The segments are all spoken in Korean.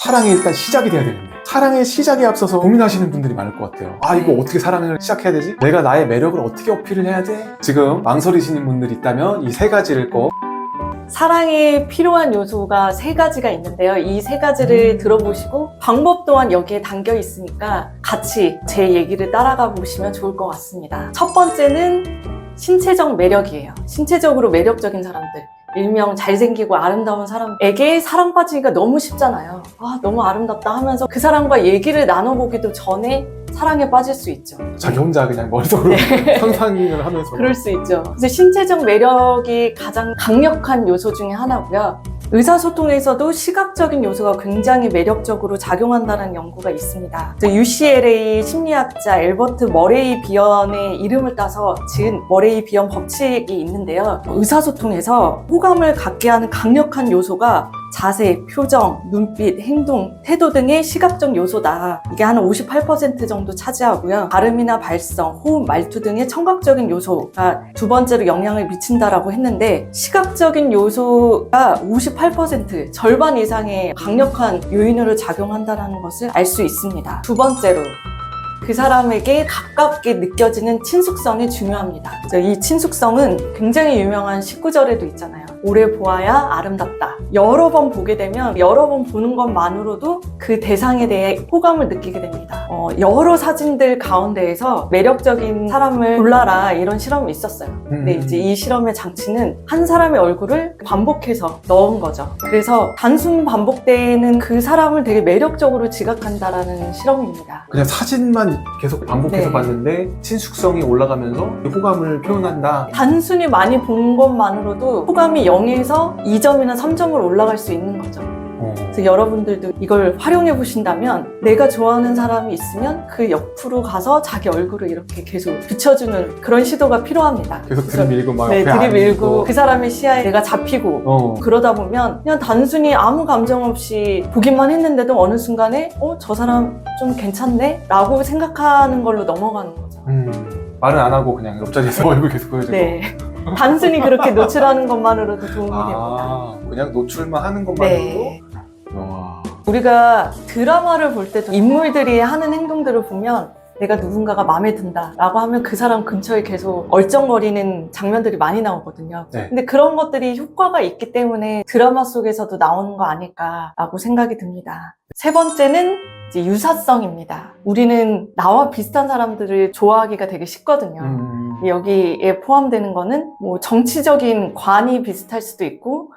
사랑이 일단 시작이 돼야 되는데 사랑의 시작에 앞서서 고민하시는 분들이 많을 것 같아요. 아, 이거 어떻게 사랑을 시작해야 되지? 내가 나의 매력을 어떻게 어필을 해야 돼? 지금 망설이시는 분들이 있다면 이 세 가지를 꼭 사랑에 필요한 요소가 세 가지가 있는데요. 이 세 가지를 들어보시고 방법 또한 여기에 담겨 있으니까 같이 제 얘기를 따라가 보시면 좋을 것 같습니다. 첫 번째는 신체적 매력이에요. 신체적으로 매력적인 사람들, 일명 잘생기고 아름다운 사람에게 사랑받기가 너무 쉽잖아요. 아, 너무 아름답다 하면서 그 사람과 얘기를 나눠보기도 전에 사랑에 빠질 수 있죠. 자기 혼자 그냥 머릿속으로 상상을 하면서 그럴 수 있죠. 그래서 신체적 매력이 가장 강력한 요소 중에 하나고요. 의사소통에서도 시각적인 요소가 굉장히 매력적으로 작용한다는 연구가 있습니다. UCLA 심리학자 엘버트 머레이 비언의 이름을 따서 지은 머레이 비언 법칙이 있는데요. 의사소통에서 호감을 갖게 하는 강력한 요소가 자세, 표정, 눈빛, 행동, 태도 등의 시각적 요소다. 이게 한 58% 정도 차지하고요. 발음이나 발성, 호흡, 말투 등의 청각적인 요소가 두 번째로 영향을 미친다라고 했는데 시각적인 요소가 58% 절반 이상의 강력한 요인으로 작용한다는 것을 알 수 있습니다. 두 번째로 그 사람에게 가깝게 느껴지는 친숙성이 중요합니다. 이 친숙성은 굉장히 유명한 19절에도 있잖아요. 오래 보아야 아름답다. 여러 번 보게 되면 여러 번 보는 것만으로도 그 대상에 대해 호감을 느끼게 됩니다. 여러 사진들 가운데에서 매력적인 사람을 골라라 이런 실험이 있었어요. 근데 이제 이 실험의 장치는 한 사람의 얼굴을 반복해서 넣은 거죠. 그래서 단순 반복되는 그 사람을 되게 매력적으로 지각한다라는 실험입니다. 그냥 사진만 계속 반복해서 네. 봤는데 친숙성이 올라가면서 호감을 표현한다. 단순히 많이 본 것만으로도 호감이 0에서 2점이나 3점으로 올라갈 수 있는 거죠. 그래서 여러분들도 이걸 활용해 보신다면 내가 좋아하는 사람이 있으면 그 옆으로 가서 자기 얼굴을 이렇게 계속 비춰주는 그런 시도가 필요합니다. 계속 들이밀고 막 네, 옆에 들이밀고 앉고. 그 사람의 시야에 내가 잡히고 그러다 보면 그냥 단순히 아무 감정 없이 보기만 했는데도 어느 순간에 저 사람 좀 괜찮네? 라고 생각하는 걸로 넘어가는 거죠. 말은 안 하고 그냥 옆자리에서 얼굴 계속 보여주고. 네. 단순히 그렇게 노출하는 것만으로도 도움이 됩니다. 그냥 노출만 하는 것만으로도? 네. 와. 우리가 드라마를 볼 때도 인물들이 하는 행동들을 보면 내가 누군가가 마음에 든다 라고 하면 그 사람 근처에 계속 얼쩡거리는 장면들이 많이 나오거든요. 네. 근데 그런 것들이 효과가 있기 때문에 드라마 속에서도 나오는 거 아닐까라고 생각이 듭니다. 세 번째는 이제 유사성입니다. 우리는 나와 비슷한 사람들을 좋아하기가 되게 쉽거든요. 여기에 포함되는 거는 뭐 정치적인 관이 비슷할 수도 있고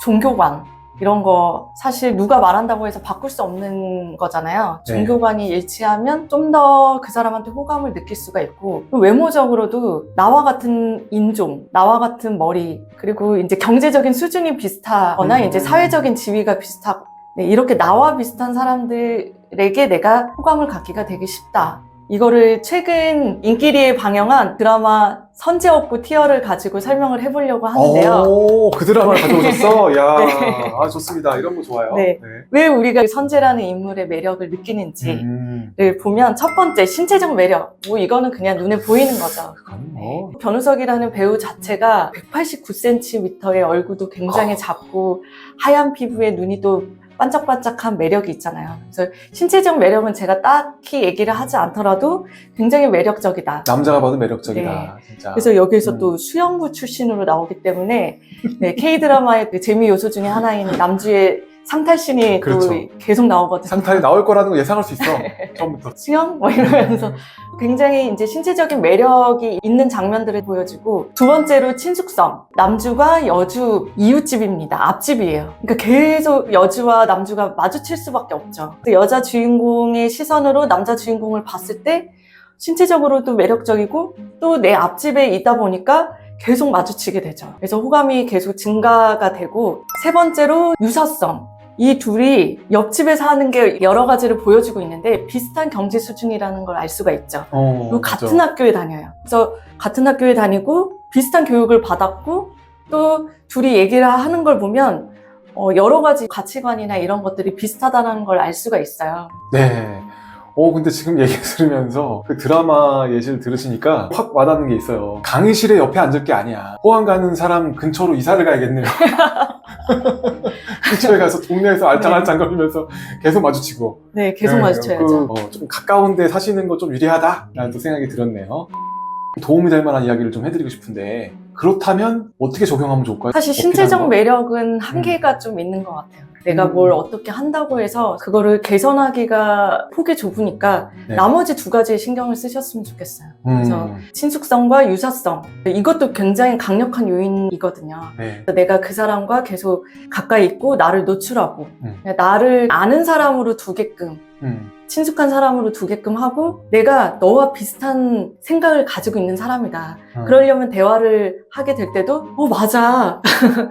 종교관 이런 거 사실 누가 말한다고 해서 바꿀 수 없는 거잖아요. 네. 종교관이 일치하면 좀 더 그 사람한테 호감을 느낄 수가 있고 외모적으로도 나와 같은 인종, 나와 같은 머리 그리고 이제 경제적인 수준이 비슷하거나 이제 사회적인 지위가 비슷하고 네, 이렇게 나와 비슷한 사람들에게 내가 호감을 갖기가 되게 쉽다. 이거를 최근 인기리에 방영한 드라마 선제업구 티어를 가지고 설명을 해보려고 하는데요. 오, 그 드라마를 가져오셨어? 야, 네. 아, 좋습니다. 이런 거 좋아요. 네. 왜 우리가 선재라는 인물의 매력을 느끼는지를 보면 첫 번째 신체적 매력. 뭐 이거는 그냥 눈에 보이는 거죠. 그건 뭐. 변우석이라는 배우 자체가 189cm의 얼굴도 굉장히 작고 하얀 피부에 눈이 또 반짝반짝한 매력이 있잖아요. 그래서 신체적 매력은 제가 딱히 얘기를 하지 않더라도 굉장히 매력적이다. 남자가 봐도 매력적이다. 네. 진짜. 그래서 여기에서 또 수영부 출신으로 나오기 때문에 네, K드라마의 그 재미 요소 중에 하나인 남주의 상탈신이 그렇죠. 또 계속 나오거든요. 상탈이 나올 거라는 거 예상할 수 있어. 처음부터. 수영? 뭐 이러면서 굉장히 이제 신체적인 매력이 있는 장면들을 보여주고 두 번째로 친숙성. 남주가 여주 이웃집입니다. 앞집이에요. 그러니까 계속 여주와 남주가 마주칠 수밖에 없죠. 여자 주인공의 시선으로 남자 주인공을 봤을 때 신체적으로도 매력적이고 또 내 앞집에 있다 보니까 계속 마주치게 되죠. 그래서 호감이 계속 증가가 되고 세 번째로 유사성. 이 둘이 옆집에 사는 게 여러 가지를 보여주고 있는데 비슷한 경제 수준이라는 걸 알 수가 있죠. 그리고 같은 학교에 다녀요. 그래서 같은 학교에 다니고 비슷한 교육을 받았고 또 둘이 얘기를 하는 걸 보면 여러 가지 가치관이나 이런 것들이 비슷하다는 걸 알 수가 있어요. 네. 근데 지금 얘기 들으면서 그 드라마 예시를 들으시니까 확 와닿는 게 있어요. 강의실에 옆에 앉을 게 아니야. 호감 가는 사람 근처로 이사를 가야겠네요. 근처에 가서 동네에서 알짱알짱거리면서 계속 마주치고. 네, 계속 네, 마주쳐야죠. 좀 가까운 데 사시는 거 좀 유리하다라는 또 생각이 들었네요. 도움이 될 만한 이야기를 좀 해드리고 싶은데, 그렇다면 어떻게 적용하면 좋을까요? 사실 어필하는 신체적 거? 매력은 한계가 좀 있는 것 같아요. 내가 뭘 어떻게 한다고 해서 그거를 개선하기가 폭이 좁으니까 네. 나머지 두 가지에 신경을 쓰셨으면 좋겠어요. 그래서 친숙성과 유사성, 이것도 굉장히 강력한 요인이거든요. 네. 내가 그 사람과 계속 가까이 있고 나를 노출하고 음. 나를 아는 사람으로 두게끔, 친숙한 사람으로 두게끔 하고 내가 너와 비슷한 생각을 가지고 있는 사람이다. 그러려면 대화를 하게 될 때도 맞아.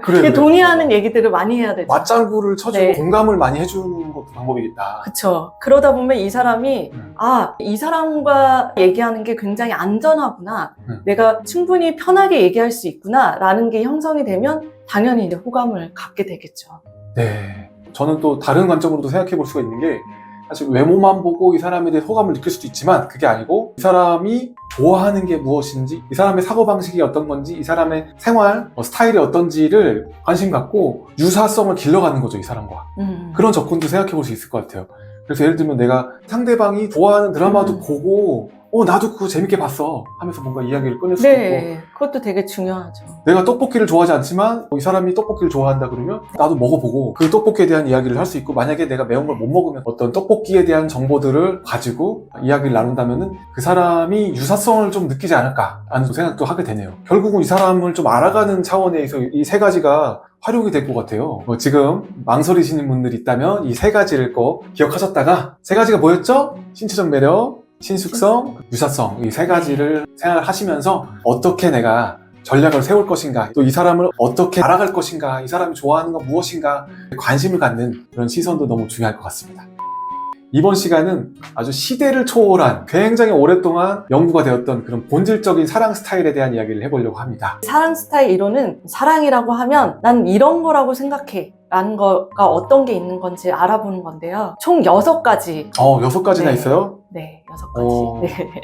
그래. 동의하는 얘기들을 많이 해야 되죠. 맞장구를 쳐주고 네. 공감을 많이 해주는 것도 방법이겠다. 그쵸. 그러다 보면 이 사람이 이 사람과 얘기하는 게 굉장히 안전하구나. 내가 충분히 편하게 얘기할 수 있구나 라는 게 형성이 되면 당연히 이제 호감을 갖게 되겠죠. 네. 저는 또 다른 관점으로도 생각해 볼 수가 있는 게, 사실 외모만 보고 이 사람에 대해 호감을 느낄 수도 있지만 그게 아니고 이 사람이 좋아하는 게 무엇인지, 이 사람의 사고방식이 어떤 건지, 이 사람의 생활 스타일이 어떤지를 관심 갖고 유사성을 길러가는 거죠, 이 사람과. 그런 접근도 생각해 볼 수 있을 것 같아요. 그래서 예를 들면 내가 상대방이 좋아하는 드라마도 보고 나도 그거 재밌게 봤어 하면서 뭔가 이야기를 꺼낼 수도 있고, 네, 그것도 되게 중요하죠. 내가 떡볶이를 좋아하지 않지만 이 사람이 떡볶이를 좋아한다 그러면 나도 먹어보고 그 떡볶이에 대한 이야기를 할 수 있고, 만약에 내가 매운 걸 못 먹으면 어떤 떡볶이에 대한 정보들을 가지고 이야기를 나눈다면은 그 사람이 유사성을 좀 느끼지 않을까 하는 생각도 하게 되네요. 결국은 이 사람을 좀 알아가는 차원에서 이 세 가지가 활용이 될 것 같아요. 지금 망설이시는 분들이 있다면 이 세 가지를 꼭 기억하셨다가, 세 가지가 뭐였죠? 신체적 매력, 친숙성, 유사성, 이 세 가지를 생각을 하시면서 어떻게 내가 전략을 세울 것인가, 또 이 사람을 어떻게 알아갈 것인가, 이 사람이 좋아하는 건 무엇인가 관심을 갖는 그런 시선도 너무 중요할 것 같습니다. 이번 시간은 아주 시대를 초월한 굉장히 오랫동안 연구가 되었던 그런 본질적인 사랑 스타일에 대한 이야기를 해보려고 합니다. 사랑 스타일 이론은 사랑이라고 하면 난 이런 거라고 생각해 라는 거가 어떤 게 있는 건지 알아보는 건데요. 총 6가지. 6가지나 네. 있어요? 네, 6가지. 네.